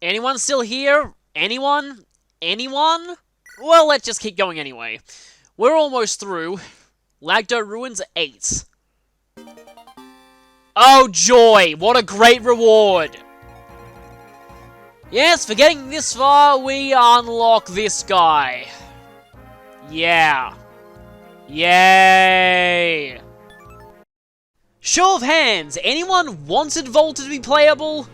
Anyone still here? Anyone? Anyone? Well, let's just keep going anyway. We're almost through. Lagdou Ruins 8. Oh, joy! What a great reward! Yes, for getting this far, we unlock this guy. Yeah. Yay! Show of hands, anyone wanted Voltar to be playable?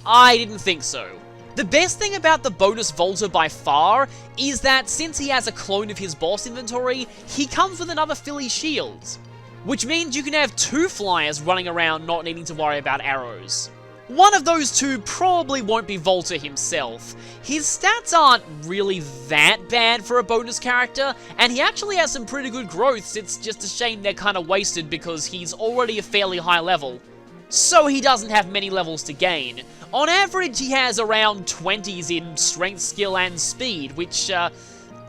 I didn't think so. The best thing about the bonus Voltar by far is that since he has a clone of his boss inventory, he comes with another Philly shield. Which means you can have two flyers running around not needing to worry about arrows. One of those two probably won't be Voltar himself. His stats aren't really that bad for a bonus character, and he actually has some pretty good growths. It's just a shame they're kind of wasted because he's already a fairly high level. So he doesn't have many levels to gain. On average, he has around 20s in strength, skill, and speed, which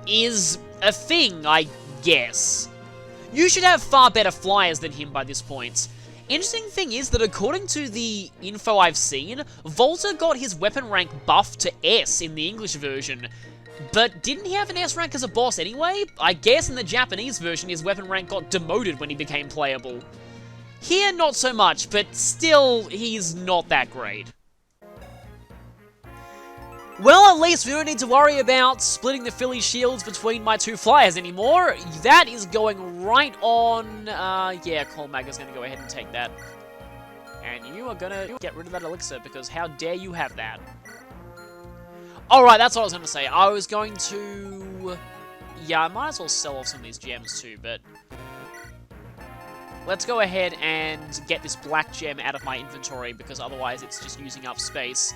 is a thing, I guess. You should have far better flyers than him by this point. Interesting thing is that according to the info I've seen, Voltar got his weapon rank buffed to S in the English version. But didn't he have an S rank as a boss anyway? I guess in the Japanese version his weapon rank got demoted when he became playable. Here, not so much, but still, he's not that great. Well, at least we don't need to worry about splitting the Philly shields between my two flyers anymore. That is going right on... yeah, Colmag is going to go ahead and take that. And you are going to get rid of that elixir, because how dare you have that. Alright, that's what I was going to say. I was going to... Yeah, I might as well sell off some of these gems too, but... Let's go ahead and get this black gem out of my inventory, because otherwise it's just using up space.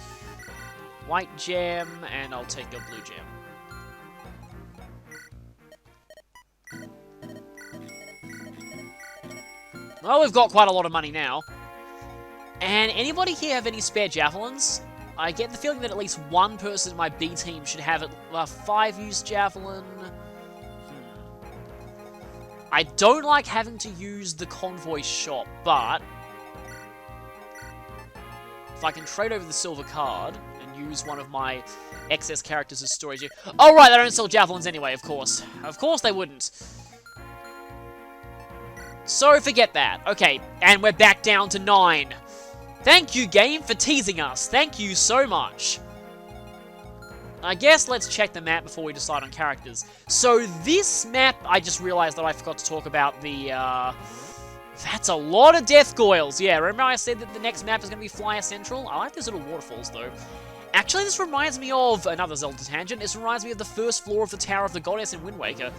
White gem, and I'll take your blue gem. Well, we've got quite a lot of money now. And anybody here have any spare javelins? I get the feeling that at least one person in my B team should have a 5-use javelin. I don't like having to use the convoy shop, but if I can trade over the silver card and use one of my excess characters as storage... Oh, right, they don't sell javelins anyway, of course. Of course they wouldn't. So, forget that. Okay, and we're back down to 9. Thank you, game, for teasing us. Thank you so much. I guess let's check the map before we decide on characters. So, this map, I just realized that I forgot to talk about the, That's a lot of death goyles. Yeah, remember I said that the next map is going to be Flyer Central? I like these little waterfalls, though. Actually, this reminds me of another Zelda tangent. This reminds me of the first floor of the Tower of the Goddess in Wind Waker.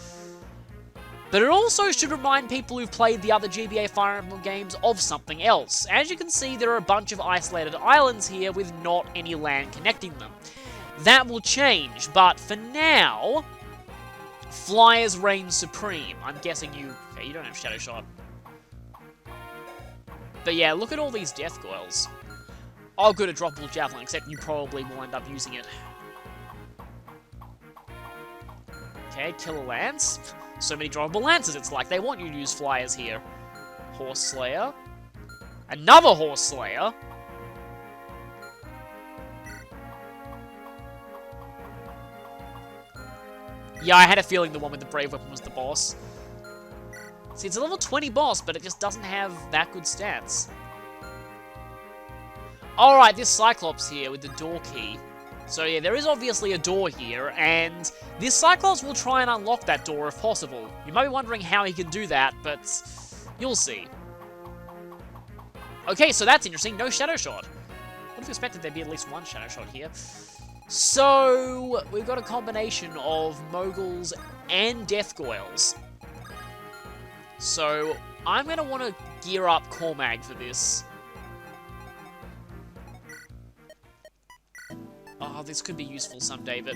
But it also should remind people who've played the other GBA Fire Emblem games of something else. As you can see, there are a bunch of isolated islands here with not any land connecting them. That will change, but for now, Flyers reign supreme. I'm guessing you... Okay, you don't have Shadow Shot. But yeah, look at all these death goyles. Oh, good, a droppable javelin, except you probably will end up using it. Okay, Killer Lance. So many droppable lances, it's like they want you to use flyers here. Horse Slayer. Another Horse Slayer. Yeah, I had a feeling the one with the Brave Weapon was the boss. See, it's a level 20 boss, but it just doesn't have that good stats. Alright, this Cyclops here with the door key. So yeah, there is obviously a door here, and this Cyclops will try and unlock that door if possible. You might be wondering how he can do that, but you'll see. Okay, so that's interesting. No Shadow Shot. Would have expected there'd be at least one Shadow Shot here. So, we've got a combination of Moguls and Death Goyles. So, I'm going to want to gear up Cormag for this. Oh, this could be useful someday, but...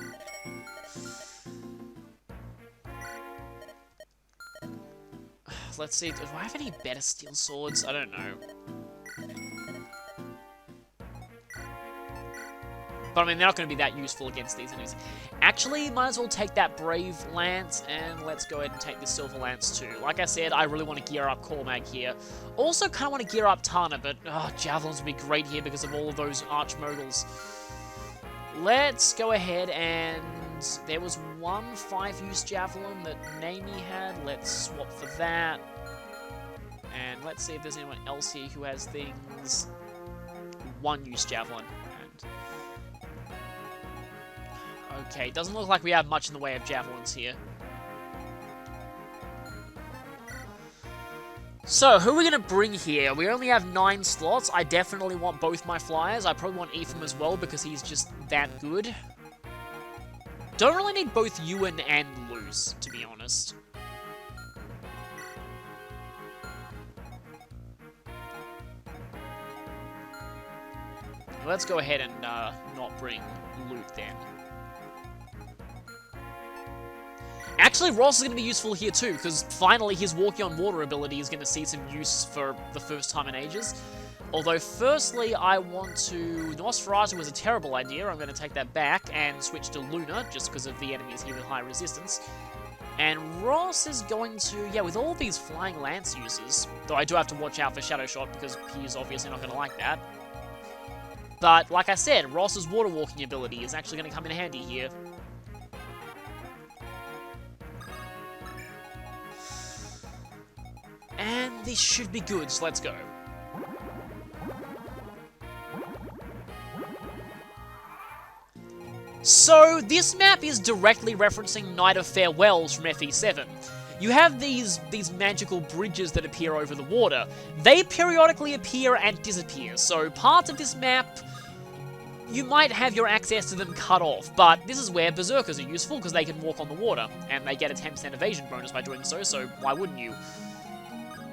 Let's see, do I have any better steel swords? I don't know. But I mean, they're not going to be that useful against these enemies. Actually, might as well take that Brave Lance, and let's go ahead and take the Silver Lance too. Like I said, I really want to gear up Cormag here. Also, kind of want to gear up Tana, but Javelins would be great here because of all of those Arch Moguls. let's go ahead and... There was one 5-use javelin that Namie had. Let's swap for that. And let's see if there's anyone else here who has things. 1-use javelin. And... Okay, doesn't look like we have much in the way of javelins here. So, who are we going to bring here? We only have 9 slots. I definitely want both my flyers. I probably want Ephraim as well because he's just that good. Don't really need both Ewan and Luz, to be honest. Let's go ahead and not bring Luke then. Actually, Ross is going to be useful here too, because finally his walking on water ability is going to see some use for the first time in ages. Although, firstly, I want to... Nosferatu was a terrible idea. I'm going to take that back and switch to Luna, just because of the enemies here with high resistance. And Ross is going to... Yeah, with all these flying lance uses, though I do have to watch out for Shadow Shot, because he's obviously not going to like that. But, like I said, Ross's water walking ability is actually going to come in handy here. And this should be good, so let's go. So, this map is directly referencing Night of Farewells from FE7. You have these magical bridges that appear over the water. They periodically appear and disappear, so parts of this map, you might have your access to them cut off, but this is where Berserkers are useful, because they can walk on the water, and they get a 10% evasion bonus by doing so, so why wouldn't you?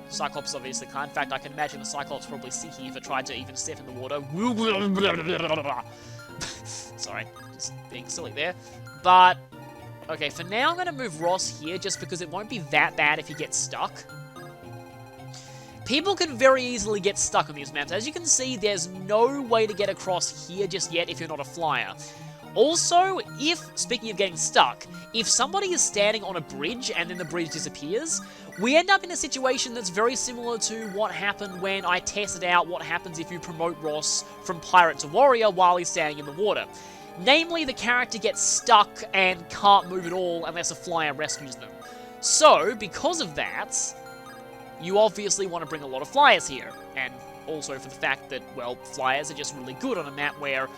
Cyclops obviously can't. In fact, I can imagine the Cyclops probably sinking if it tried to even step in the water. Sorry, just being silly there. But, okay, for now I'm going to move Ross here just because it won't be that bad if he gets stuck. People can very easily get stuck on these maps. As you can see, there's no way to get across here just yet if you're not a flyer. Also, speaking of getting stuck, if somebody is standing on a bridge and then the bridge disappears, we end up in a situation that's very similar to what happened when I tested out what happens if you promote Ross from Pirate to Warrior while he's standing in the water. Namely, the character gets stuck and can't move at all unless a flyer rescues them. So, because of that, you obviously want to bring a lot of flyers here. And also for the fact that, well, flyers are just really good on a map where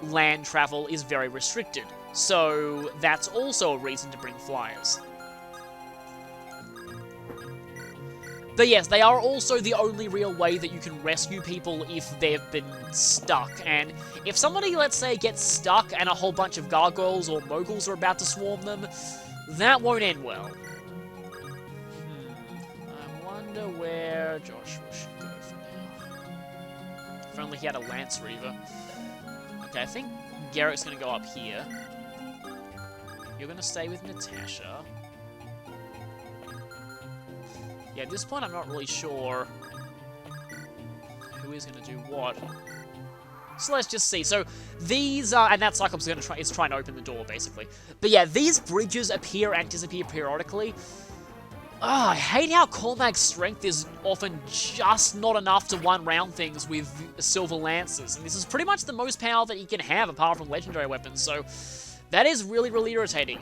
land travel is very restricted. So, that's also a reason to bring flyers. But yes, they are also the only real way that you can rescue people if they've been stuck. And if somebody, let's say, gets stuck and a whole bunch of gargoyles or moguls are about to swarm them, that won't end well. I wonder where Joshua should go for now. If only he had a Lance Reaver. Okay, I think Garrett's going to go up here. You're going to stay with Natasha. Yeah, at this point, I'm not really sure who is going to do what. So let's just see. So these are, and that Cyclops is trying to open the door, basically. But yeah, these bridges appear and disappear periodically. I hate how Cormac's strength is often just not enough to one-round things with Silver Lances. And this is pretty much the most power that he can have, apart from legendary weapons. So that is really, really irritating.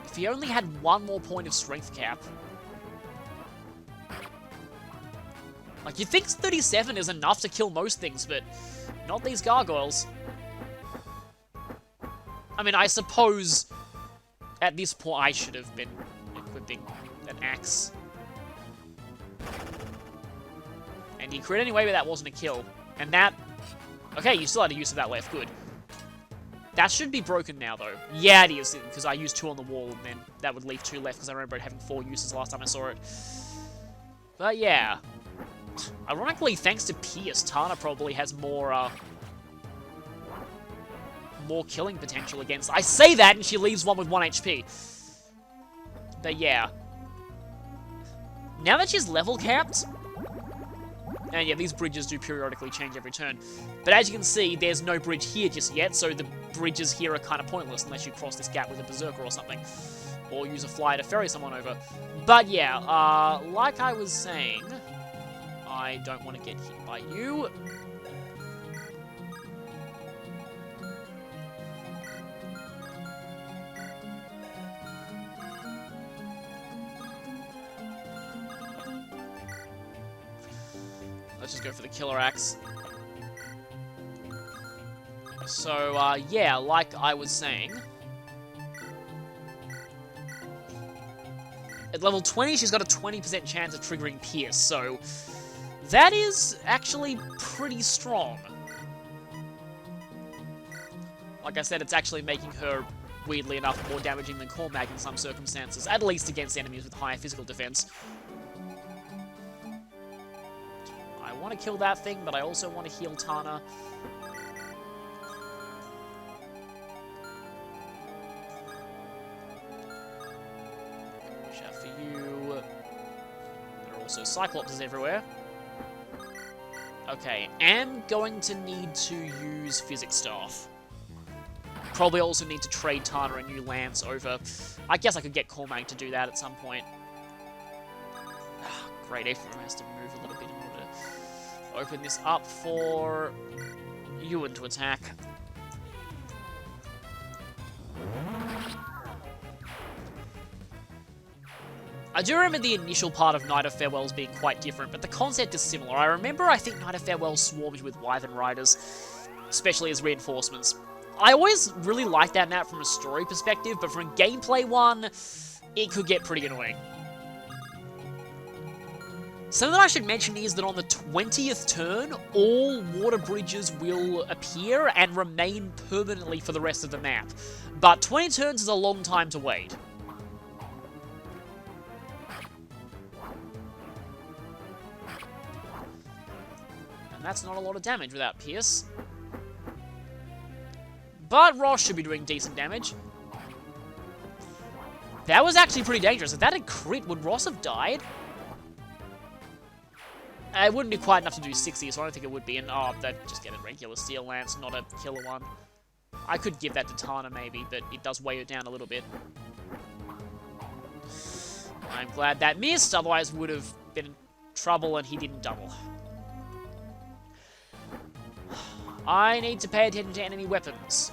If he only had one more point of strength cap. Like, you'd think 37 is enough to kill most things, but not these gargoyles. I mean, I suppose at this point I should have been equipping an axe. And he crit anyway, but that wasn't a kill. And that... Okay, you still had a use of that left, good. That should be broken now, though. Yeah, it is, because I used 2 on the wall, and then that would leave 2 left, because I remember it having 4 uses last time I saw it. But yeah. Ironically, thanks to Pierce, Tana probably has more killing potential against... I say that, and she leaves one with 1 HP. But yeah. Now that she's level capped... And yeah, these bridges do periodically change every turn. But as you can see, there's no bridge here just yet, so the bridges here are kind of pointless unless you cross this gap with a Berserker or something. Or use a flyer to ferry someone over. But yeah, like I was saying, I don't want to get hit by you. let's just go for the Killer Axe. So, yeah, like I was saying, at level 20, she's got a 20% chance of triggering Pierce, so that is actually pretty strong. Like I said, it's actually making her, weirdly enough, more damaging than Cormag in some circumstances, at least against enemies with higher physical defense. I want to kill that thing, but I also want to heal Tana. Shout for you. There are also Cyclopses everywhere. Okay, am going to need to use Physics Staff. Probably also need to trade Tana a new lance over. I guess I could get Cormag to do that at some point. Great, Ephraim has to move a little bit in order to open this up for Ewan to attack. I do remember the initial part of Night of Farewells being quite different, but the concept is similar. I think Night of Farewells swarmed with Wyvern Riders, especially as reinforcements. I always really liked that map from a story perspective, but from a gameplay one, it could get pretty annoying. Something that I should mention is that on the 20th turn, all water bridges will appear and remain permanently for the rest of the map. But 20 turns is a long time to wait. And that's not a lot of damage without Pierce. But Ross should be doing decent damage. That was actually pretty dangerous. If that had crit, would Ross have died? It wouldn't be quite enough to do 60, so I don't think it would be. And, oh, that just get a regular Steel Lance, not a killer one. I could give that to Tana, maybe, but it does weigh it down a little bit. I'm glad that missed, otherwise would have been in trouble and he didn't double. I need to pay attention to enemy weapons.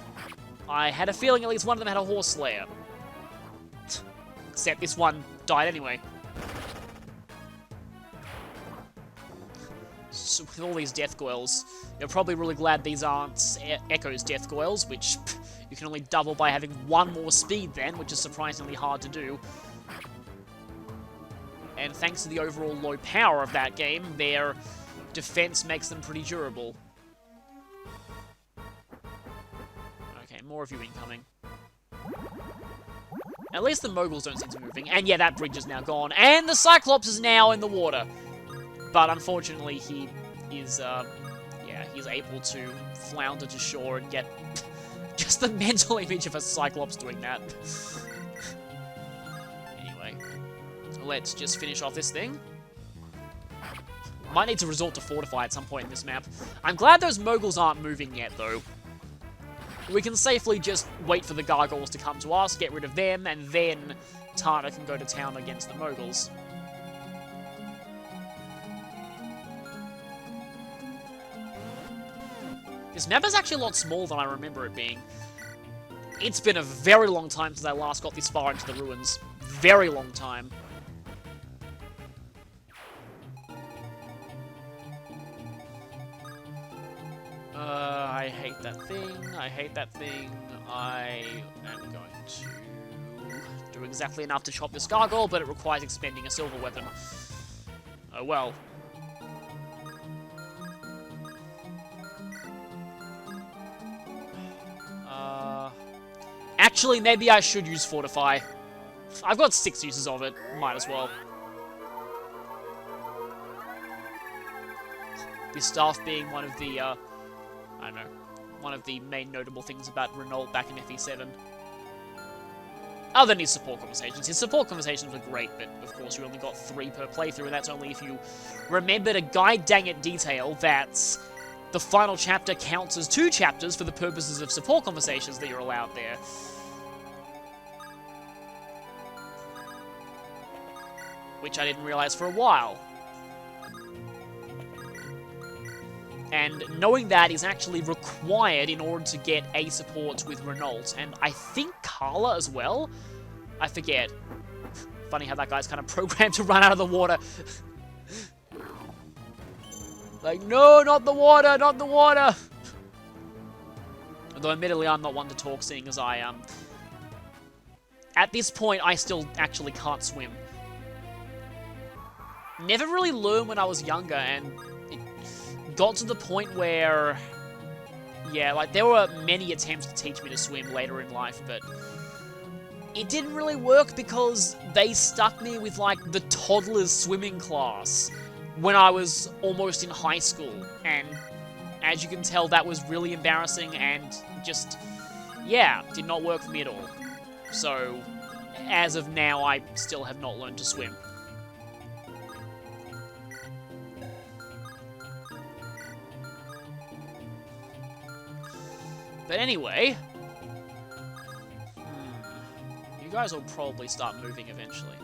I had a feeling at least one of them had a Horse Slayer. Except this one died anyway. So with all these Death Goyles, you're probably really glad these aren't Echo's Death Goyles, which you can only double by having one more speed then, which is surprisingly hard to do. And thanks to the overall low power of that game, their defense makes them pretty durable. Okay, more of you incoming. At least the Moguls don't seem to be moving. And yeah, that bridge is now gone. And the Cyclops is now in the water. But unfortunately, he is, yeah, he's able to flounder to shore and get just the mental image of a Cyclops doing that. Anyway, let's just finish off this thing. Might need to resort to Fortify at some point in this map. I'm glad those Moguls aren't moving yet, though. We can safely just wait for the Gargoyles to come to us, get rid of them, and then Tana can go to town against the Moguls. This map is actually a lot smaller than I remember it being. It's been a very long time since I last got this far into the ruins. Very long time. I hate that thing. I hate that thing. I am going to do exactly enough to chop this gargoyle, but it requires expending a silver weapon. Oh well. Actually, maybe I should use Fortify. I've got 6 uses of it. Might as well. This staff being one of the, I don't know, one of the main notable things about Renault back in FE7. Other than his support conversations. His support conversations were great, but of course you only got 3 per playthrough, and that's only if you remembered a god-dang-it detail that the final chapter counts as 2 chapters for the purposes of support conversations that you're allowed there. Which I didn't realize for a while. And knowing that is actually required in order to get A support with Renault, and I think Carla as well? I forget. Funny how that guy's kind of programmed to run out of the water. Like, no, not the water, not the water! Although, admittedly, I'm not one to talk, seeing as I, at this point, I still actually can't swim. Never really learned when I was younger, and it got to the point where... Yeah, like, there were many attempts to teach me to swim later in life, but... It didn't really work because they stuck me with, like, the toddler's swimming class when I was almost in high school, and as you can tell, that was really embarrassing and just, yeah, did not work for me at all. So, as of now, I still have not learned to swim. But anyway, you guys will probably start moving eventually.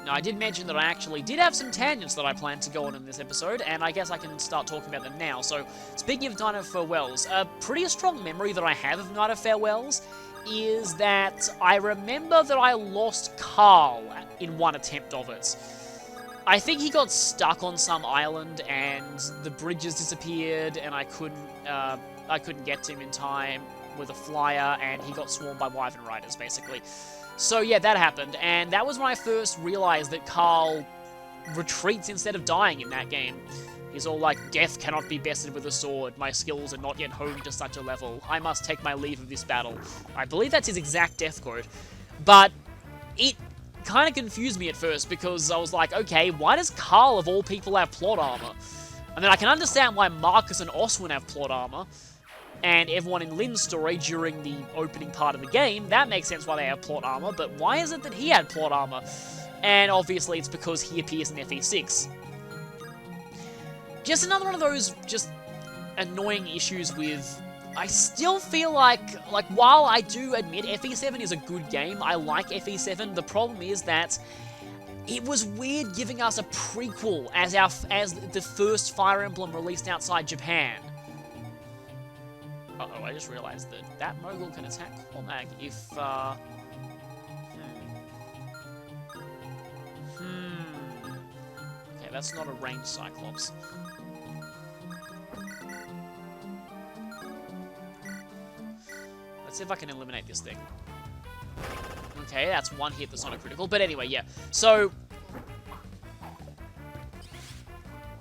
Now, I did mention that I actually did have some tangents that I planned to go on in this episode, and I guess I can start talking about them now. So, speaking of Night of Farewells, a pretty strong memory that I have of Night of Farewells is that I remember that I lost Carl in one attempt of it. I think he got stuck on some island, and the bridges disappeared, and I couldn't get to him in time with a flyer, and he got swarmed by wyvern riders, basically. So yeah, that happened, and that was when I first realized that Carl retreats instead of dying in that game. He's all like, "Death cannot be bested with a sword. My skills are not yet honed to such a level. I must take my leave of this battle." I believe that's his exact death quote. But it kind of confused me at first, because I was like, okay, why does Carl, of all people, have plot armor? I mean, I can understand why Marcus and Oswin have plot armor, and everyone in Lynn's story during the opening part of the game, that makes sense why they have plot armor, but why is it that he had plot armor? And obviously it's because he appears in FE6. Just another one of those just annoying issues with... I still feel like while I do admit FE7 is a good game, I like FE7, the problem is that it was weird giving us a prequel as the first Fire Emblem released outside Japan. Uh-oh, I just realized that Mogul can attack Cormag if, Okay, that's not a ranged Cyclops. Let's see if I can eliminate this thing. Okay, that's one hit that's not a critical, but anyway, yeah. So,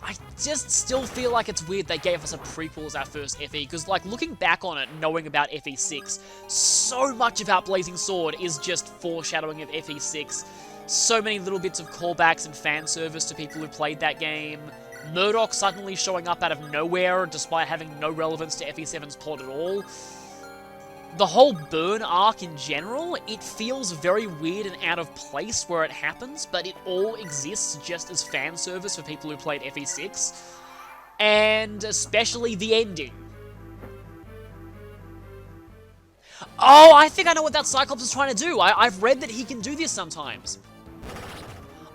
I just still feel like it's weird they gave us a prequel as our first FE, because, like, looking back on it, knowing about FE6, so much about Blazing Sword is just foreshadowing of FE6. So many little bits of callbacks and fan service to people who played that game. Murdoch suddenly showing up out of nowhere, despite having no relevance to FE7's plot at all. The whole Burn arc in general, it feels very weird and out of place where it happens, but it all exists just as fan service for people who played FE6. And especially the ending. Oh, I think I know what that Cyclops is trying to do. I've read that he can do this sometimes.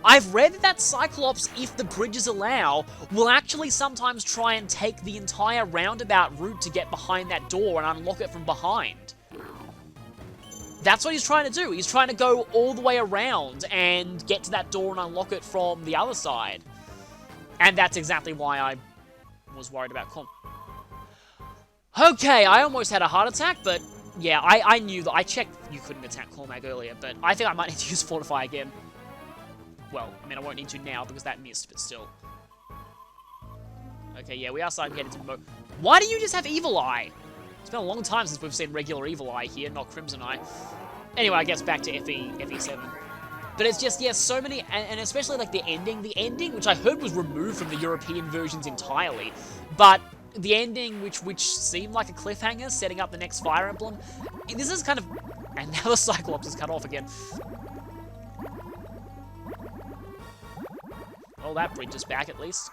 I've read that Cyclops, if the bridges allow, will actually sometimes try and take the entire roundabout route to get behind that door and unlock it from behind. That's what he's trying to do. He's trying to go all the way around and get to that door and unlock it from the other side. And that's exactly why I was worried about Okay, I almost had a heart attack, but yeah, I knew that. I checked you couldn't attack Cormag earlier, but I think I might need to use Fortify again. Well, I mean, I won't need to now because that missed, but still. Okay, yeah, we are starting to get into mode. Why do you just have Evil Eye? It's been a long time since we've seen regular Evil Eye here, not Crimson Eye. Anyway, I guess back to FE7. But it's just, yeah, so many, and especially like the ending, which I heard was removed from the European versions entirely, but the ending, which seemed like a cliffhanger, setting up the next Fire Emblem, this is kind of, and now the Cyclops is cut off again. Well, that bridge is back at least.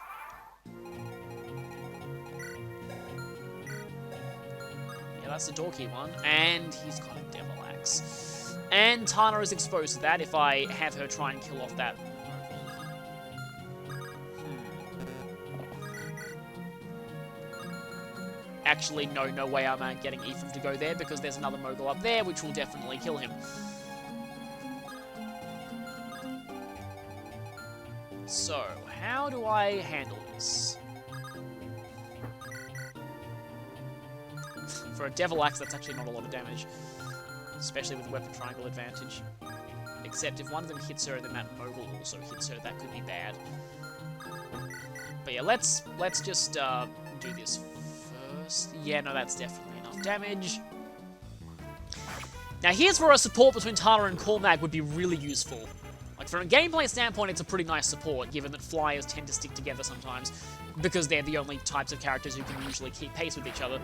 Yeah, that's the door key one, and he's got a Devil Axe. And Tana is exposed to that if I have her try and kill off that. Actually, no way I'm getting Ephraim to go there because there's another Mogul up there which will definitely kill him. So, how do I handle this? For a Devil Axe, that's actually not a lot of damage. Especially with Weapon Triangle advantage. Except if one of them hits her, then that Mogul also hits her. That could be bad. But yeah, let's just do this first. Yeah, no, that's definitely enough damage. Now here's where a support between Tana and Cormag would be really useful. Like, from a gameplay standpoint, it's a pretty nice support, given that flyers tend to stick together sometimes, because they're the only types of characters who can usually keep pace with each other.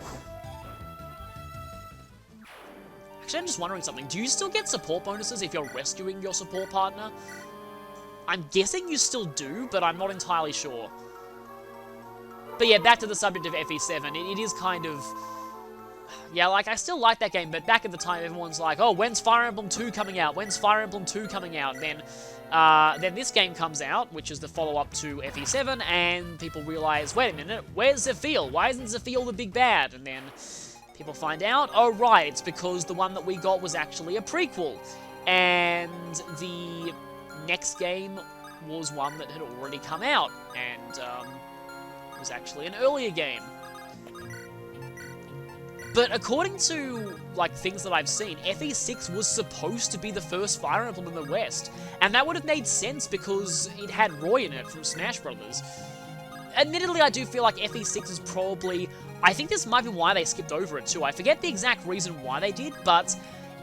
Actually, I'm just wondering something. Do you still get support bonuses if you're rescuing your support partner? I'm guessing you still do, but I'm not entirely sure. But yeah, back to the subject of FE7, it is kind of... Yeah, like, I still like that game, but back at the time, everyone's like, oh, when's Fire Emblem 2 coming out? When's Fire Emblem 2 coming out? Then this game comes out, which is the follow-up to FE7, and people realize, wait a minute, where's Zephiel? Why isn't Zephiel the big bad? And then people find out, oh, right, it's because the one that we got was actually a prequel. And the next game was one that had already come out, and was actually an earlier game. But according to, like, things that I've seen, FE6 was supposed to be the first Fire Emblem in the West. And that would have made sense because it had Roy in it from Smash Brothers. Admittedly, I do feel like FE6 is probably... I think this might be why they skipped over it too. I forget the exact reason why they did, but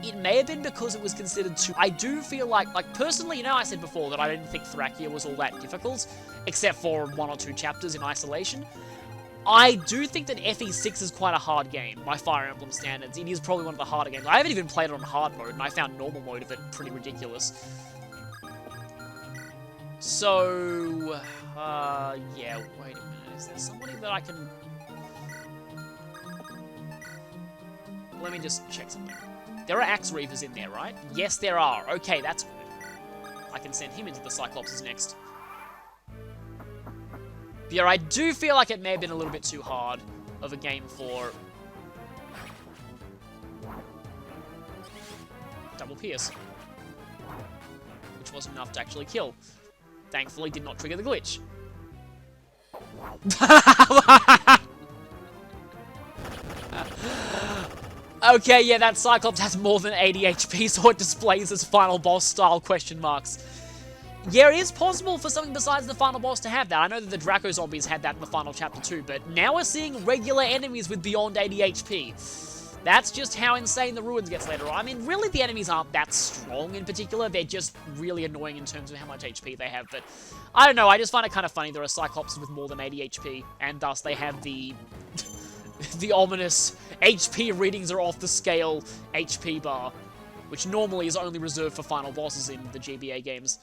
it may have been because it was considered too... I do feel like personally, you know, I said before that I didn't think Thrakia was all that difficult, except for 1 or 2 chapters in isolation. I do think that FE6 is quite a hard game, by Fire Emblem standards. It is probably one of the harder games. I haven't even played it on hard mode, and I found normal mode of it pretty ridiculous. So, yeah, wait a minute. Is there somebody that I can... Let me just check something. There are Axe Reavers in there, right? Yes, there are. Okay, that's good. I can send him into the Cyclops next. But yeah, I do feel like it may have been a little bit too hard of a game for... Double Pierce. Which wasn't enough to actually kill. Thankfully, did not trigger the glitch. Okay, yeah, that Cyclops has more than 80 HP, so it displays as final boss style question marks. Yeah, it is possible for something besides the final boss to have that. I know that the Draco Zombies had that in the final chapter too, but now we're seeing regular enemies with beyond 80 HP. That's just how insane the Ruins gets later on. I mean, really, the enemies aren't that strong in particular. They're just really annoying in terms of how much HP they have, but I don't know. I just find it kind of funny there are Cyclopses with more than 80 HP, and thus they have the... the ominous HP readings are off the scale HP bar, which normally is only reserved for final bosses in the GBA games.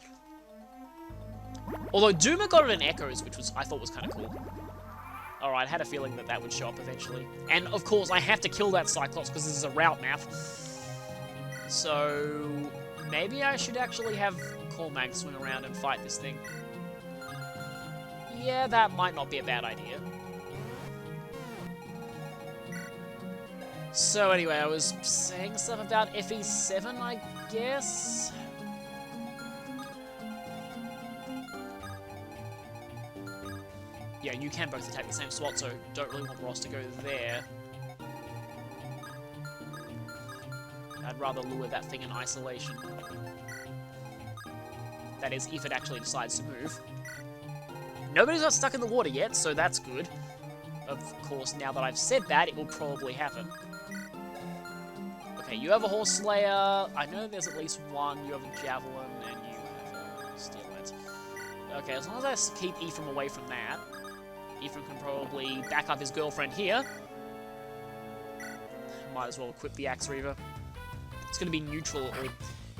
Although Duma got it in Echoes, which I thought was kind of cool. Alright, I had a feeling that that would show up eventually. And of course, I have to kill that Cyclops because this is a route map. So maybe I should actually have Cormag swing around and fight this thing. Yeah, that might not be a bad idea. So anyway, I was saying stuff about FE7, I guess? Yeah, you can both attack the same slot, so don't really want Ross to go there. I'd rather lure that thing in isolation. That is, if it actually decides to move. Nobody's got stuck in the water yet, so that's good. Of course, now that I've said that, it will probably happen. Okay, you have a Horse Slayer. I know there's at least one. You have a Javelin, and you have a Steel Lance. Okay, as long as I keep Ephraim away from that, Ephraim can probably back up his girlfriend here. Might as well equip the Axe Reaver. It's going to be neutral. Or...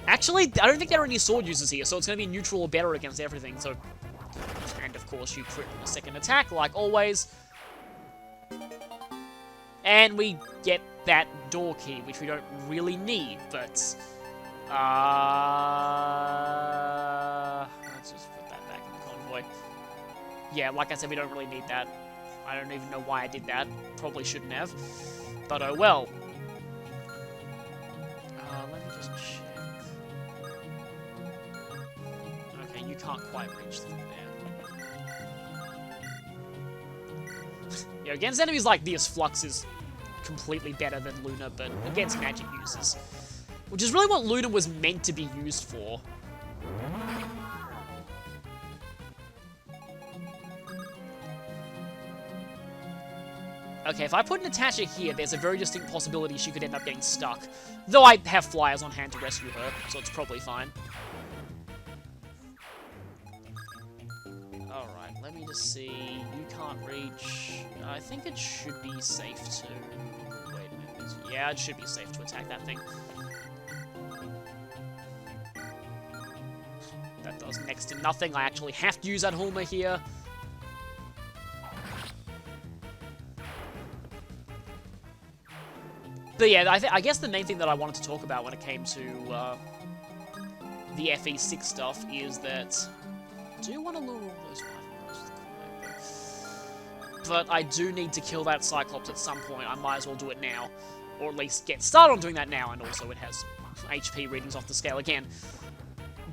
Actually, I don't think there are any sword users here, so it's going to be neutral or better against everything. So, and of course, you crit with a second attack, like always. And we get that door key, which we don't really need, but... let's just put that back in the convoy. Yeah, like I said, we don't really need that. I don't even know why I did that. Probably shouldn't have. But oh well. Let me just check. Okay, you can't quite reach through there. Against enemies like this, Flux is completely better than Luna, but against magic users. Which is really what Luna was meant to be used for. Okay, if I put Natasha here, there's a very distinct possibility she could end up getting stuck. Though I have flyers on hand to rescue her, so it's probably fine. Alright, let me just see. You can't reach. I think it should be safe to... Wait a minute. Yeah, it should be safe to attack that thing. That does next to nothing. I actually have to use that Hulma here. But yeah, I guess the main thing that I wanted to talk about when it came to the FE6 stuff is that I do want to lure all those Pythons, but I do need to kill that Cyclops at some point. I might as well do it now, or at least get started on doing that now, and also it has HP readings off the scale again.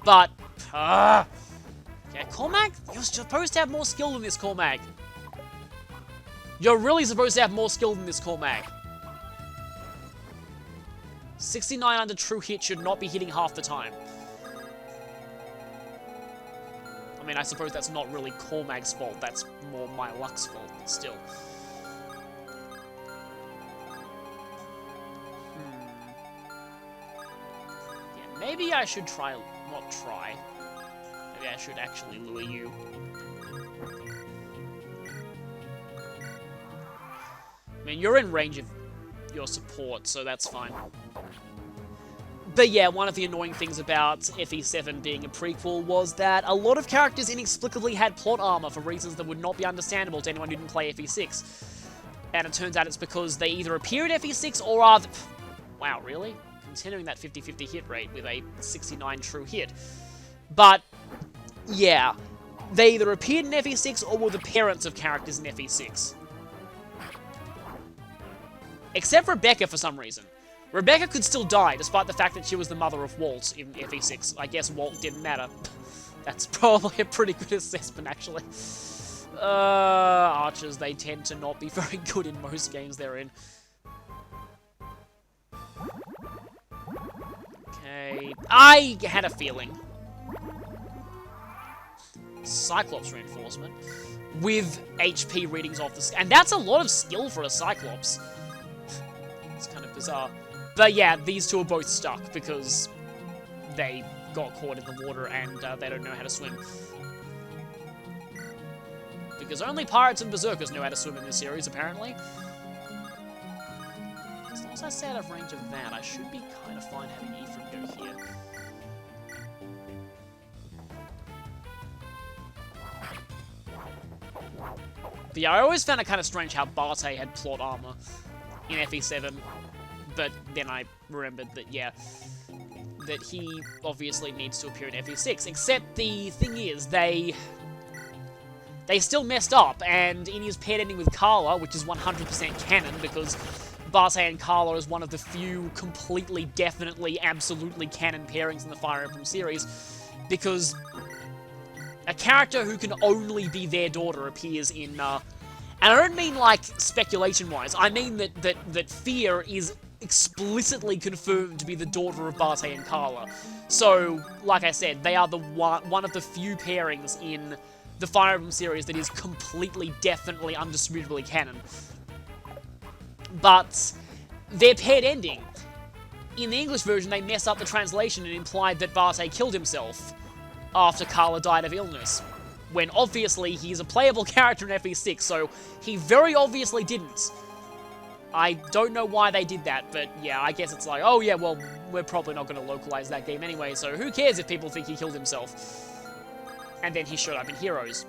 But, yeah, Cormac, you're supposed to have more skill than this, Cormac. You're really supposed to have more skill than this, Cormac. 69 under true hit should not be hitting half the time. I mean, I suppose that's not really Cormac's fault, that's more my luck's fault, but still. Yeah, maybe I should try, not try. Maybe I should actually lure you. I mean, you're in range of your support, so that's fine. But yeah, one of the annoying things about FE7 being a prequel was that a lot of characters inexplicably had plot armor for reasons that would not be understandable to anyone who didn't play FE6. And it turns out it's because they either appear in FE6 or are... Wow, really? Continuing that 50-50 hit rate with a 69 true hit. But, yeah. They either appeared in FE6 or were the parents of characters in FE6. Except Rebecca for some reason. Rebecca could still die, despite the fact that she was the mother of Walt in FE6. I guess Walt didn't matter. That's probably a pretty good assessment, actually. Archers, they tend to not be very good in most games they're in. Okay, I had a feeling. Cyclops reinforcement. With HP readings off the... And that's a lot of skill for a Cyclops. It's kind of bizarre. But yeah, these two are both stuck because they got caught in the water and they don't know how to swim. Because only pirates and berserkers know how to swim in this series, apparently. As long as I stay out of range of that, I should be kind of fine having Ephraim go here. But yeah, I always found it kind of strange how Bartay had plot armor in FE7. But then I remembered that, yeah, that he obviously needs to appear in FE6. Except the thing is, they still messed up, and in his paired ending with Carla, which is 100% canon, because Bartay and Carla is one of the few completely, definitely, absolutely canon pairings in the Fire Emblem series, because a character who can only be their daughter appears in, and I don't mean, like, speculation-wise, I mean that Fear is explicitly confirmed to be the daughter of Bartay and Carla. So, like I said, they are the one of the few pairings in the Fire Emblem series that is completely, definitely, undisputably canon. But their paired ending, in the English version, they mess up the translation and implied that Bartay killed himself after Carla died of illness, when obviously he's a playable character in FE6, so he very obviously didn't. I don't know why they did that, but yeah, I guess it's like, oh yeah, well, we're probably not going to localize that game anyway, so who cares if people think he killed himself? And then he showed up in Heroes.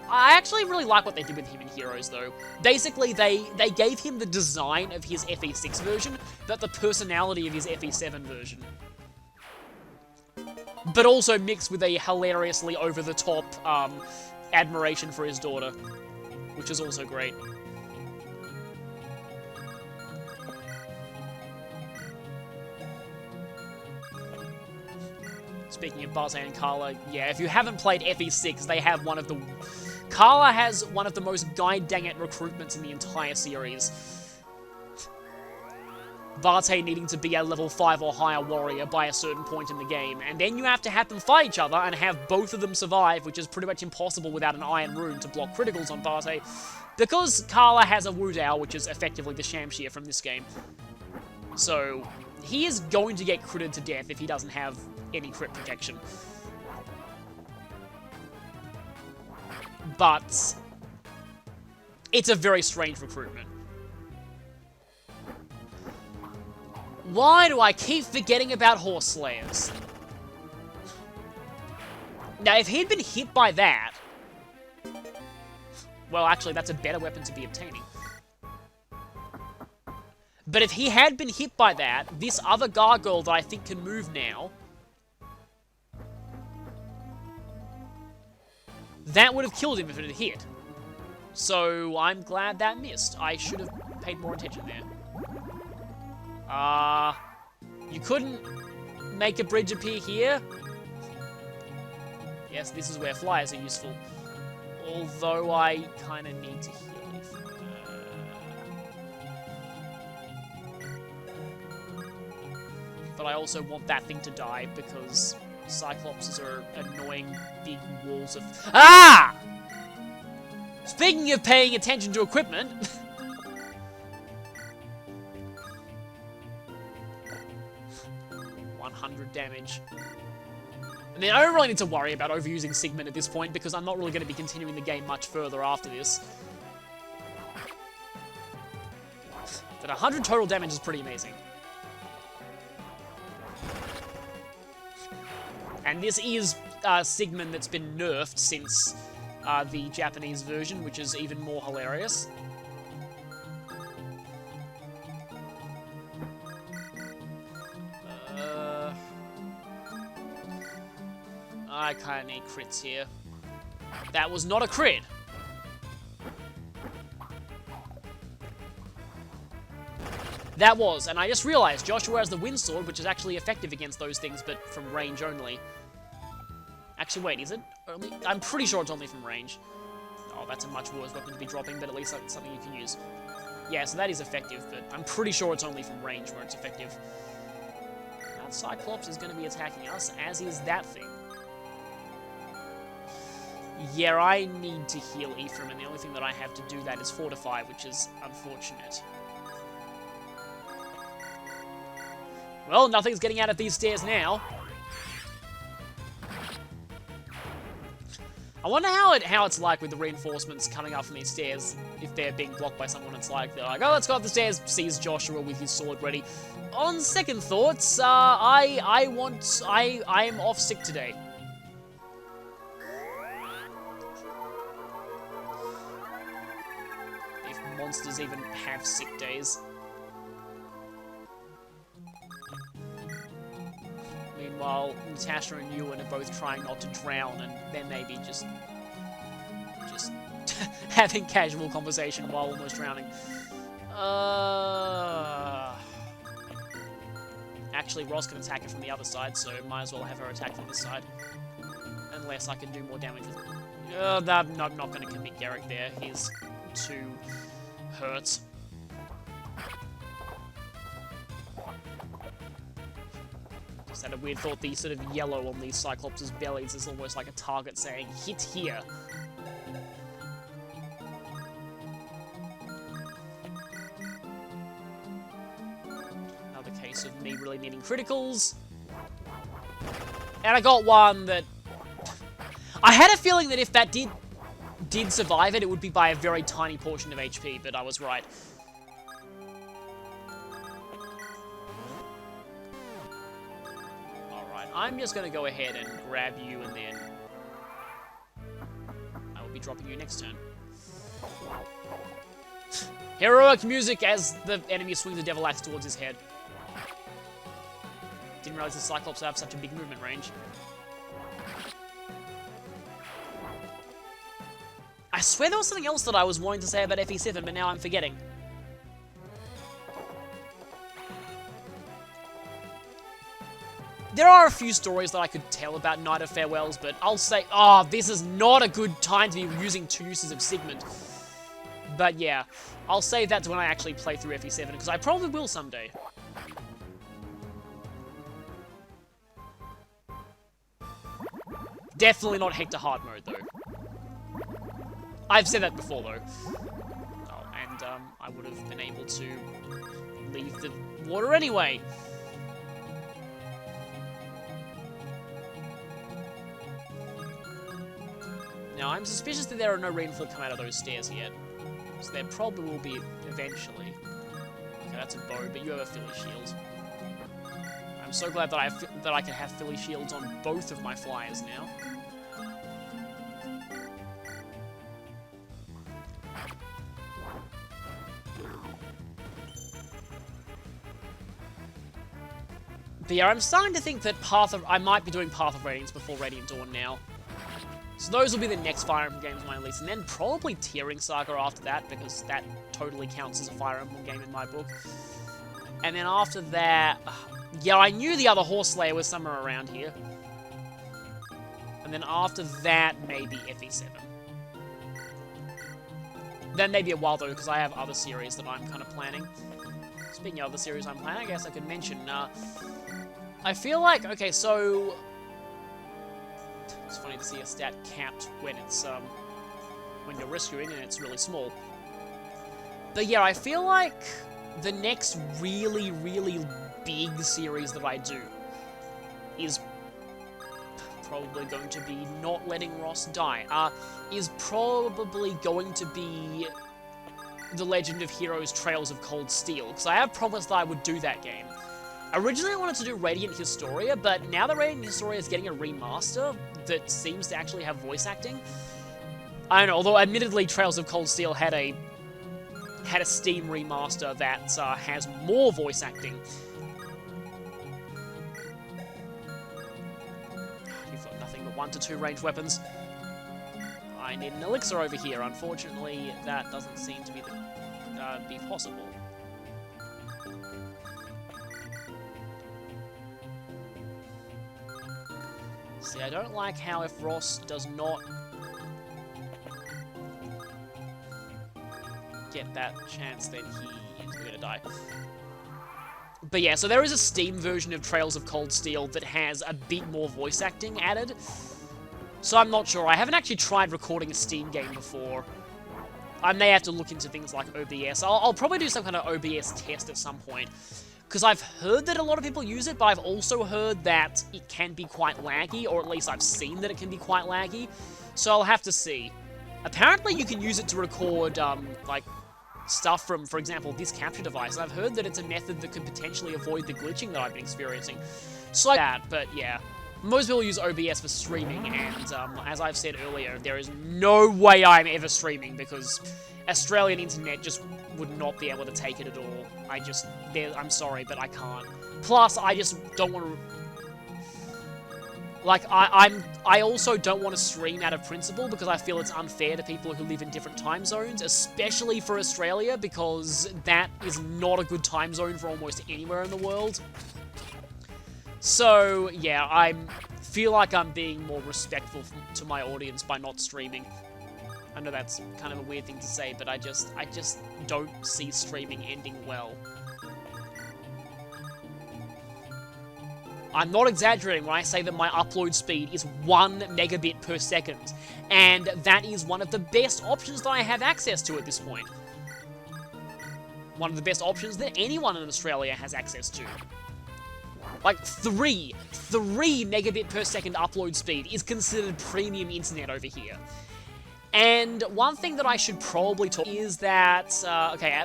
I actually really like what they did with him in Heroes, though. Basically, they gave him the design of his FE6 version, but the personality of his FE7 version. But also mixed with a hilariously over-the-top admiration for his daughter, which is also great. speaking of Barte and Carla, yeah, if you haven't played FE6, they have one of the... Carla has one of the most god-dang-it recruitments in the entire series. Barte needing to be a level 5 or higher warrior by a certain point in the game, and then you have to have them fight each other and have both of them survive, which is pretty much impossible without an Iron Rune to block criticals on Barte, because Carla has a Wu Dao, which is effectively the Shamshir from this game. So, he is going to get critted to death if he doesn't have any crit protection. But it's a very strange recruitment. Why do I keep forgetting about Horse Slayers? Now, if he'd been hit by that... Well, actually, that's a better weapon to be obtaining. But if he had been hit by that, this other gargoyle that I think can move now... that would have killed him if it had hit. So, I'm glad that missed. I should have paid more attention there. You couldn't make a bridge appear here? Yes, this is where flyers are useful. Although I kind of need to heal if... But I also want that thing to die because Cyclopses are annoying big walls of... Ah! Speaking of paying attention to equipment... 100 damage. I mean, I don't really need to worry about overusing Sigmund at this point because I'm not really going to be continuing the game much further after this. But 100 total damage is pretty amazing. And this is Sigmund that's been nerfed since the Japanese version, which is even more hilarious. I kind of need crits here. That was not a crit. That was, and I just realized Joshua has the Wind Sword, which is actually effective against those things, but from range only. Actually, wait, is it only? I'm pretty sure it's only from range. Oh, that's a much worse weapon to be dropping, but at least that's something you can use. Yeah, so that is effective, but I'm pretty sure it's only from range where it's effective. That Cyclops is going to be attacking us, as is that thing. Yeah, I need to heal Ephraim, and the only thing that I have to do that is Fortify, which is unfortunate. Well, nothing's getting out of these stairs now. I wonder how it's like with the reinforcements coming up from these stairs. If they're being blocked by someone, it's like they're like, oh, let's go up the stairs. Sees Joshua with his sword ready. On second thoughts, I am off sick today. If monsters even have sick days. Meanwhile, Natasha and Ewan are both trying not to drown, and they're maybe just having casual conversation while almost drowning. Actually, Roz can attack it from the other side, so might as well have her attack from this side. Unless I can do more damage with... I'm not going to commit Garrick there. He's too hurt. Just had a weird thought, the sort of yellow on these Cyclops' bellies is almost like a target saying, hit here. Another case of me really needing criticals. And I got one that... I had a feeling that if that did survive it would be by a very tiny portion of HP, but I was right. I'm just going to go ahead and grab you, and then I will be dropping you next turn. Heroic music as the enemy swings the Devil Axe towards his head. Didn't realize the Cyclops have such a big movement range. I swear there was something else that I was wanting to say about FE7, but now I'm forgetting. There are a few stories that I could tell about Night of Farewells, but I'll say, oh, this is not a good time to be using 2 uses of Sigmund. But yeah, I'll save that to when I actually play through FE7, because I probably will someday. Definitely not Hector hard mode, though. I've said that before, though. Oh, and I would have been able to leave the water anyway. Now, I'm suspicious that there are no rainfall come out of those stairs yet. So there probably will be eventually. Okay, that's a bow, but you have a Philly shield. I'm so glad that I can have Philly shields on both of my flyers now. But yeah, I'm starting to think that I might be doing Path of Radiance before Radiant Dawn now. So those will be the next Fire Emblem games on my list, and then probably Tearing Saga after that, because that totally counts as a Fire Emblem game in my book. And then after that, yeah, I knew the other Horse Slayer was somewhere around here. And then after that, maybe FE7. Then maybe a while though, because I have other series that I'm kind of planning. Speaking of other series I'm planning, I guess I could mention, I feel like, okay, so it's funny to see a stat capped when it's, when you're rescuing and it's really small. But yeah, I feel like the next really, really big series that I do is probably going to be not letting Ross die. Is probably going to be The Legend of Heroes Trails of Cold Steel, because I have promised that I would do that game. Originally I wanted to do Radiant Historia, but now that Radiant Historia is getting a remaster that seems to actually have voice acting, I don't know, although admittedly Trails of Cold Steel had a Steam remaster that has more voice acting. You've got nothing but 1 to 2 ranged weapons. I need an elixir over here. Unfortunately, that doesn't seem to be possible. See, I don't like how if Ross does not get that chance, then he is going to die. But yeah, so there is a Steam version of Trails of Cold Steel that has a bit more voice acting added. So I'm not sure. I haven't actually tried recording a Steam game before. I may have to look into things like OBS. I'll probably do some kind of OBS test at some point. Because I've heard that a lot of people use it, but I've also heard that it can be quite laggy, or at least I've seen that it can be quite laggy. So I'll have to see. Apparently you can use it to record, like, stuff from, for example, this capture device. I've heard that it's a method that could potentially avoid the glitching that I've been experiencing. So like that, but yeah. Most people use OBS for streaming, and as I've said earlier, there is no way I'm ever streaming, because Australian internet just would not be able to take it at all. I'm sorry, but I can't. Plus, I just don't want to... Like, I also don't want to stream out of principle, because I feel it's unfair to people who live in different time zones, especially for Australia, because that is not a good time zone for almost anywhere in the world. So, yeah, I feel like I'm being more respectful to my audience by not streaming. I know that's kind of a weird thing to say, but I just don't see streaming ending well. I'm not exaggerating when I say that my upload speed is 1 megabit per second, and that is one of the best options that I have access to at this point. One of the best options that anyone in Australia has access to. Like, 3 megabit per second upload speed is considered premium internet over here. And one thing that I should probably talk is that, okay,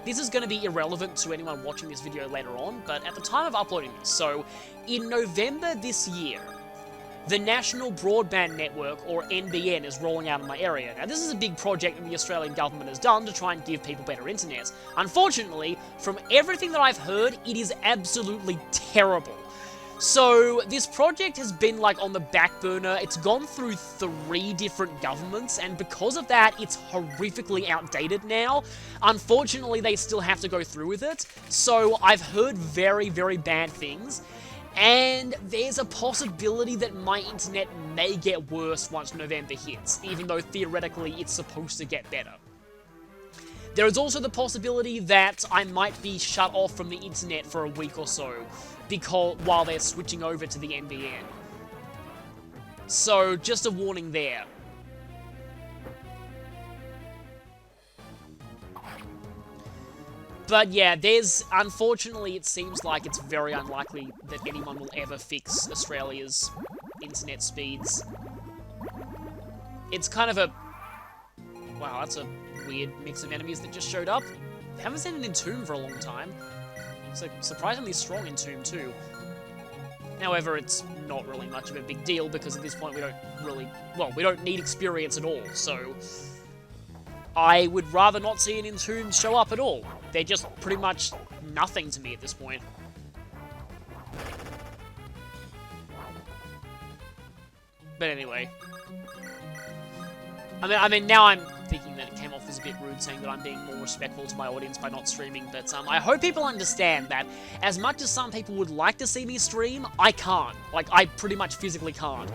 this is going to be irrelevant to anyone watching this video later on, but at the time of uploading this, so in November this year, the National Broadband Network, or NBN, is rolling out in my area. Now, this is a big project that the Australian government has done to try and give people better internet. Unfortunately, from everything that I've heard, it is absolutely terrible. So, this project has been, like, on the back burner. It's gone through 3 different governments, and because of that, it's horrifically outdated now. Unfortunately, they still have to go through with it. So, I've heard very, very bad things. And there's a possibility that my internet may get worse once November hits, even though theoretically it's supposed to get better. There is also the possibility that I might be shut off from the internet for a week or so while they're switching over to the NBN. So, just a warning there. But yeah, unfortunately, it seems like it's very unlikely that anyone will ever fix Australia's internet speeds. It's kind of a... Wow, that's a weird mix of enemies that just showed up. I haven't seen an Entomb for a long time. It's like surprisingly strong Entomb too. However, it's not really much of a big deal because at this point we don't need experience at all, so... I would rather not see an Entomb show up at all. They're just pretty much nothing to me at this point. But anyway. I mean, now I'm thinking that it came off as a bit rude saying that I'm being more respectful to my audience by not streaming, but I hope people understand that as much as some people would like to see me stream, I can't. Like, I pretty much physically can't.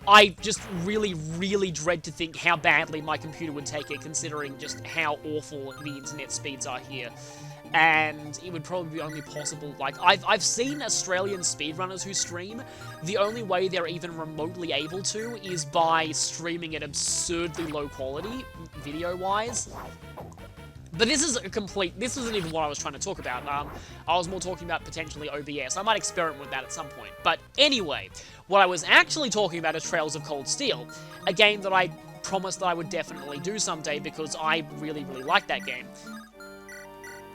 I just really, really dread to think how badly my computer would take it, considering just how awful the internet speeds are here. And it would probably be only possible, like, I've seen Australian speedrunners who stream. The only way they're even remotely able to is by streaming at absurdly low quality, video-wise. But this isn't even what I was trying to talk about. I was more talking about potentially OBS. I might experiment with that at some point. But anyway, what I was actually talking about is Trails of Cold Steel, a game that I promised that I would definitely do someday because I really, really like that game.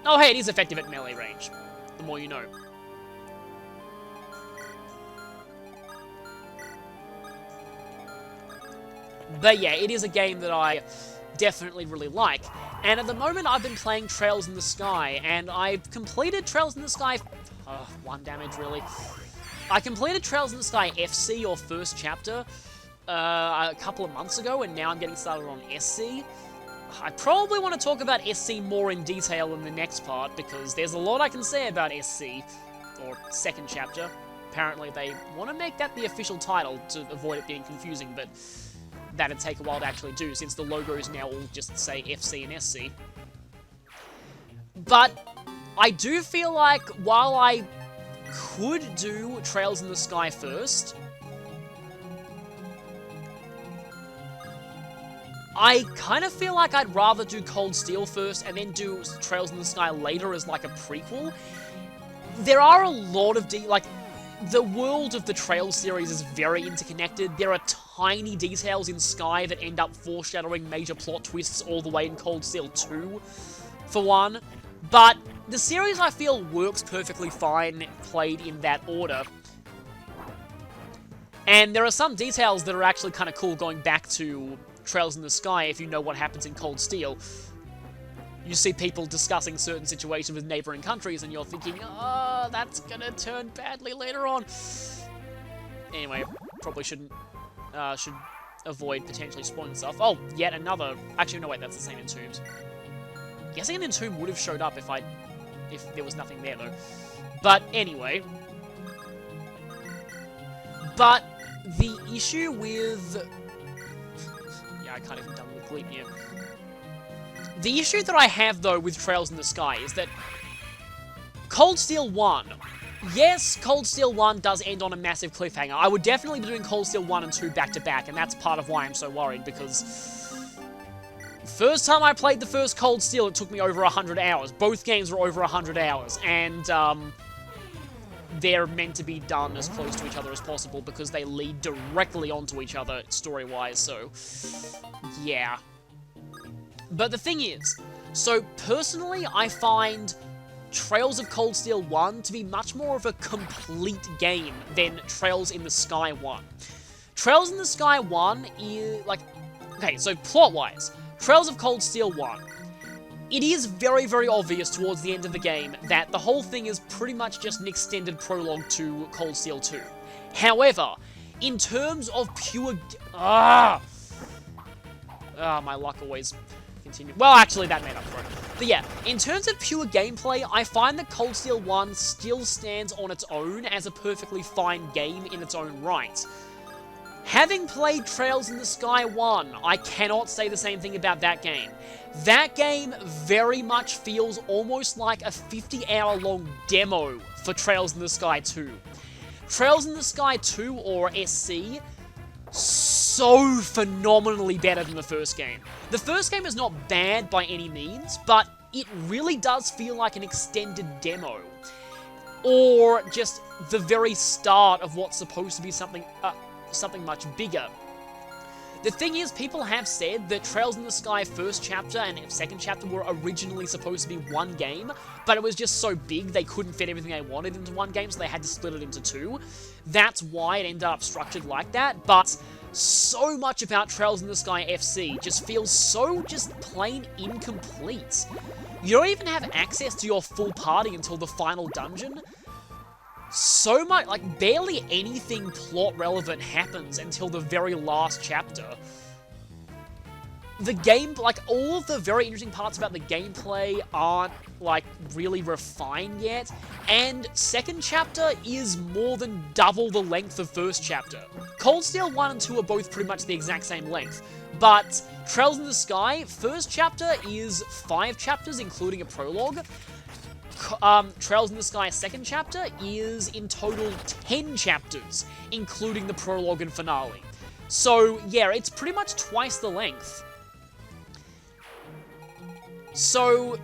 Oh hey, it is effective at melee range. The more you know. But yeah, it is a game that I definitely really like. And at the moment, I've been playing Trails in the Sky, and I've completed Trails in the Sky... 1 damage, really. I completed Trails in the Sky FC, or first chapter, a couple of months ago, and now I'm getting started on SC. I probably want to talk about SC more in detail in the next part, because there's a lot I can say about SC, or second chapter. Apparently, they want to make that the official title to avoid it being confusing, but... that'd take a while to actually do, since the logos now all just say FC and SC. But I do feel like while I could do Trails in the Sky first, I kind of feel like I'd rather do Cold Steel first and then do Trails in the Sky later as like a prequel. There are a lot of the world of the Trails series is very interconnected. There are tiny details in Sky that end up foreshadowing major plot twists all the way in Cold Steel 2, for one. But the series, I feel, works perfectly fine played in that order. And there are some details that are actually kind of cool going back to Trails in the Sky if you know what happens in Cold Steel. You see people discussing certain situations with neighboring countries, and you're thinking, oh, that's gonna turn badly later on. Anyway, probably should avoid potentially spoiling stuff. Oh, yet another... Actually, no, wait, that's the same Entombs. Guessing an Entomb would have showed up if there was nothing there, though. But anyway... But the issue with... Yeah, I can't even done with Gleep here. The issue that I have, though, with Trails in the Sky is that Cold Steel 1, yes, Cold Steel 1 does end on a massive cliffhanger. I would definitely be doing Cold Steel 1 and 2 back-to-back, and that's part of why I'm so worried, because first time I played the first Cold Steel, it took me over 100 hours. Both games were over 100 hours, and they're meant to be done as close to each other as possible because they lead directly onto each other story-wise, so yeah. But the thing is, so personally, I find Trails of Cold Steel 1 to be much more of a complete game than Trails in the Sky 1. Trails in the Sky 1 is, like, okay, so plot-wise, Trails of Cold Steel 1, it is very, very obvious towards the end of the game that the whole thing is pretty much just an extended prologue to Cold Steel 2. However, in terms of pure... my luck always... Continue. Well, actually, that made up for it. But yeah, in terms of pure gameplay, I find that Cold Steel 1 still stands on its own as a perfectly fine game in its own right. Having played Trails in the Sky 1, I cannot say the same thing about that game. That game very much feels almost like a 50-hour-long demo for Trails in the Sky 2. Trails in the Sky 2, or SC, so phenomenally better than the first game. The first game is not bad by any means, but it really does feel like an extended demo. Or just the very start of what's supposed to be something much bigger. The thing is, people have said that Trails in the Sky first chapter and second chapter were originally supposed to be one game, but it was just so big they couldn't fit everything they wanted into one game, so they had to split it into two. That's why it ended up structured like that, but so much about Trails in the Sky FC just feels so just plain incomplete. You don't even have access to your full party until the final dungeon. So much, like, barely anything plot relevant happens until the very last chapter. The game, like, all of the very interesting parts about the gameplay aren't, like, really refined yet, and second chapter is more than double the length of first chapter. Cold Steel 1 and 2 are both pretty much the exact same length, but Trails in the Sky, first chapter is 5 chapters, including a prologue. Trails in the Sky second chapter is in total 10 chapters, including the prologue and finale. So, yeah, it's pretty much twice the length. So,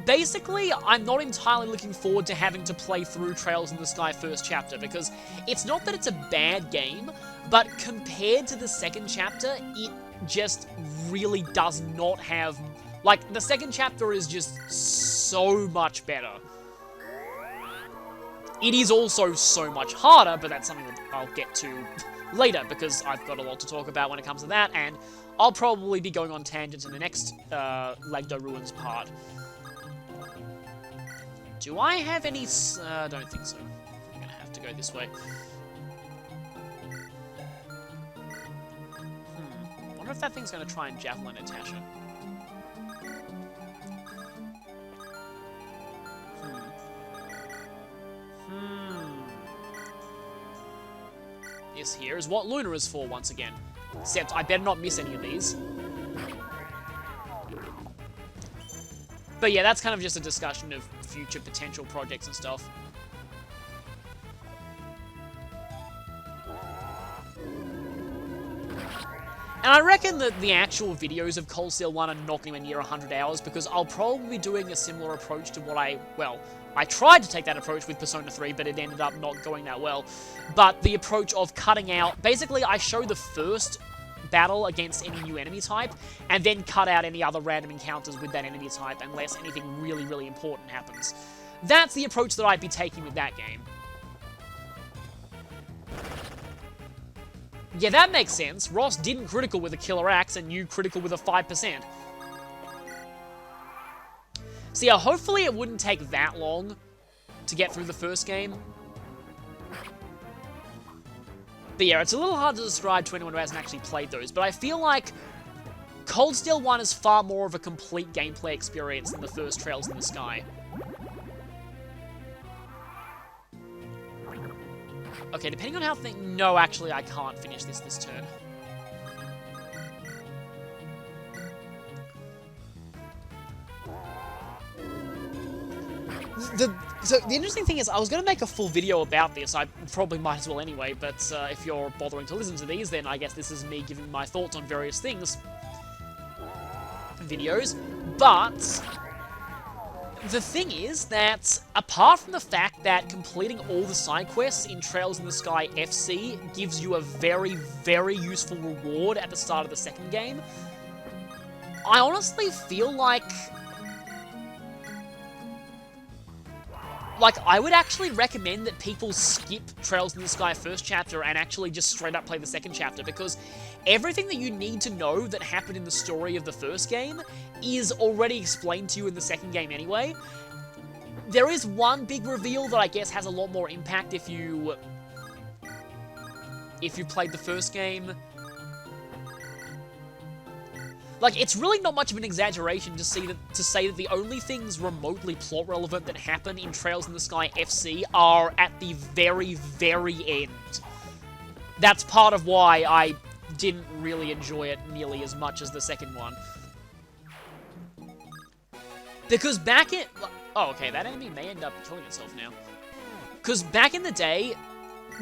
basically, I'm not entirely looking forward to having to play through Trails in the Sky first chapter, because it's not that it's a bad game, but compared to the second chapter, it just really does not have... Like, the second chapter is just so much better. It is also so much harder, but that's something that I'll get to later, because I've got a lot to talk about when it comes to that, and I'll probably be going on tangents in the next Lagdou Ruins part. Do I have any... I don't think so. I'm gonna have to go this way. I wonder if that thing's gonna try and javelin Natasha. This here is what Luna is for once again. Except I better not miss any of these. But yeah, that's kind of just a discussion of future potential projects and stuff. And I reckon that the actual videos of Cold Steel 1 are not anywhere near 100 hours, because I'll probably be doing a similar approach to what I tried to take that approach with Persona 3, but it ended up not going that well. But the approach of cutting out... Basically, I show the first battle against any new enemy type, and then cut out any other random encounters with that enemy type, unless anything really, really important happens. That's the approach that I'd be taking with that game. Yeah, that makes sense. Ross didn't critical with a killer axe, and you critical with a 5%. So yeah, hopefully it wouldn't take that long to get through the first game. But yeah, it's a little hard to describe to anyone who hasn't actually played those, but I feel like Cold Steel 1 is far more of a complete gameplay experience than the first Trails in the Sky. Okay, depending on how things... No, actually, I can't finish this turn. So the interesting thing is, I was going to make a full video about this. I probably might as well anyway, but if you're bothering to listen to these, then I guess this is me giving my thoughts on various things. Videos. But the thing is that, apart from the fact that completing all the side quests in Trails in the Sky FC gives you a very, very useful reward at the start of the second game, I honestly feel like I would actually recommend that people skip Trails in the Sky first chapter and actually just straight up play the second chapter, because everything that you need to know that happened in the story of the first game is already explained to you in the second game anyway. There is one big reveal that I guess has a lot more impact if you played the first game. Like, it's really not much of an exaggeration to say that the only things remotely plot relevant that happen in Trails in the Sky FC are at the very, very end. That's part of why I didn't really enjoy it nearly as much as the second one. Because back in... Oh, okay, that enemy may end up killing itself now. Because back in the day,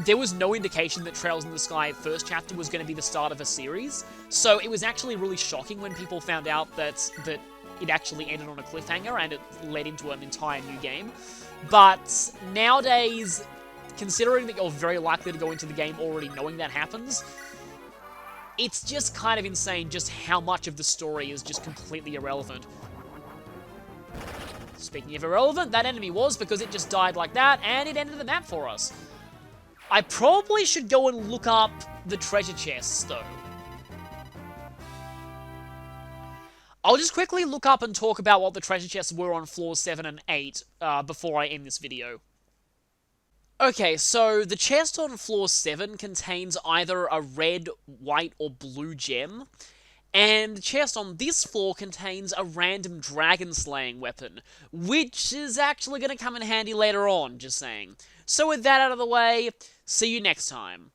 there was no indication that Trails in the Sky first chapter was going to be the start of a series, so it was actually really shocking when people found out that it actually ended on a cliffhanger and it led into an entire new game. But nowadays, considering that you're very likely to go into the game already knowing that happens, it's just kind of insane just how much of the story is just completely irrelevant. Speaking of irrelevant, that enemy was, because it just died like that, and it ended the map for us. I probably should go and look up the treasure chests, though. I'll just quickly look up and talk about what the treasure chests were on floors 7 and 8 before I end this video. Okay, so the chest on floor 7 contains either a red, white, or blue gem, and the chest on this floor contains a random dragon-slaying weapon, which is actually going to come in handy later on, just saying. So with that out of the way, see you next time.